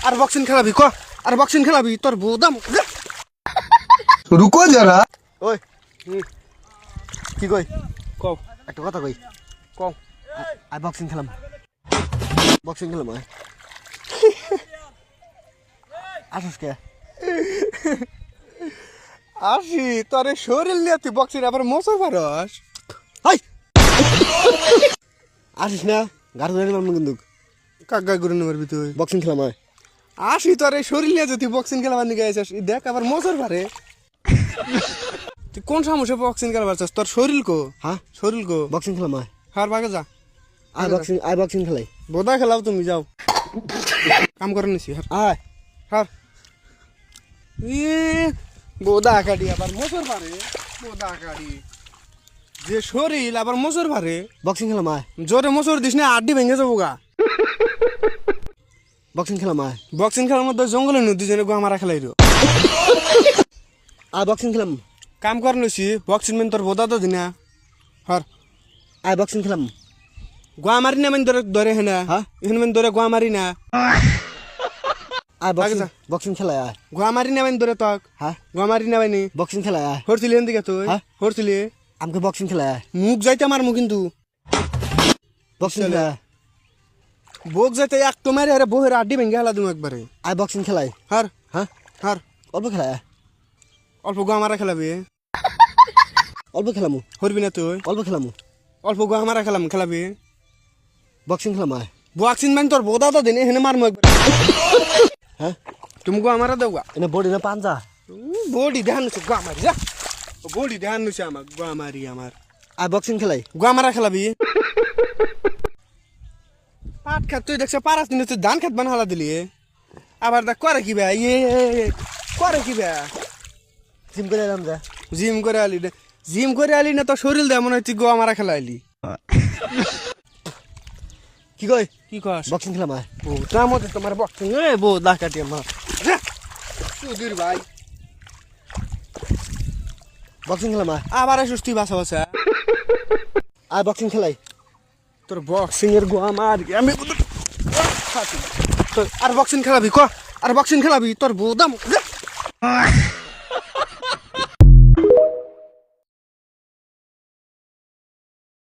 আর boxing খেলাবি ক আর boxing খেলাবি তোর বোদাম रुको जरा। ওই কি কই কও একটা কথা কই কও আর বক্সিং খেলাম আসস কে আসি তোরে শরীর নিয়ে তুই বক্সিং আবার মোচর পারস হাই আসিস না গাড়ি ধরে মারবো কিন্তু কাকা করে মারবি তুই বক্সিং খেলাম হয় আসি তোরে শরীর নিয়ে তুই বক্সিং খেলাবার নিয়ে গেছিস দেখ আবার মোচর পারে তুই কোন সমস্যা বক্সিং খেলাবার চাস তোর শরীর কো হ্যাঁ শরীর কো বক্সিং খেলাম হয় হার ভাগে যা আর বক্সিং খেলাই বোদা খেলাও তুমি যাও কাম করে নিছি হার আয় হার ই বোদা কাটি আবার মোচর পারে বোদা কাটি যে শরীর আবার মোচর পারে বক্সিং খেলাম হয় জোরে মোচর দিস না আড্ডি ভেঙে যাবো গা বক্সিং খেলাম হয় বক্সিং খেলার মধ্যে জঙ্গলে নদী জনে গো আমার খেলাই রে আর বক্সিং খেলাম কাম করে নিছি বক্সিং মেন তোর বোদা তো দিনা হার আর বক্সিং খেলাম গোয়া মারি না মেন ধরে ধরে হেনা হ্যাঁ? এখানে মেন ধরে গোয়া মারি না আর আগে যা। বক্সিং খেলায় আয় গোয়া মারি না মেন ধরে তক হ্যাঁ গোয়া মারি না বাইনি বক্সিং খেলায় আয় হরছিলি হেন দিকে তুই হ্যাঁ? হরছিলি আমাকে বক্সিং খেলায় আয় মুখ যাইতে মারমু কিন্তু বক্সিং চলে। খেলায় বোক যাইতে এক তো মারি আরে বহের আড্ডি ভেঙে হেলা দিমু একবারে আর বক্সিং খেলায় হার হ্যাঁ হার অল্প খেলায় আয় অল্প গোয়া মারা খেলাবি অল্প খেলামু হরবি না তুই অল্প খেলামু অল্প গোয়া মারা খেলাবি বক্সিং খেলাম আয় বক্সিং মেন তোর বোদা তো দিনে হেনে মারমু একবারে হ্যাঁ তুমি গোয়া মারা দেও গা এনে বডি না পাঞ্জা বডি ধ্যান নুছে গোয়া মারি যা বডি ধ্যান নুছে আমার গোয়া মারি আমার আর বক্সিং খেলাই গোয়া মারা খেলাবি পাট খাত তুই দেখছ পারাস দিনে তুই ধান খাত বানালা দিলি আবার দেখ করে কি বে করে কি বে জিম করে এলাম যা জিম করে আলি না তো শরীর দেয় মনে হয় তুই গোয়া মারা খেলা আলি কি কই কি কস বক্সিং খেলাম আয় ও তার মধ্যে তোমার বক্সিং এ বো দাকাটি আমার সুধীর ভাই বক্সিং খেলাম আয় আবার সুস্থি বাসা বাসা আর বক্সিং খেলাই তোর বক্সিং এর গোয়া মার আমি আর বক্সিং খেলাবি ক আর বক্সিং খেলাবি তোর বোদাম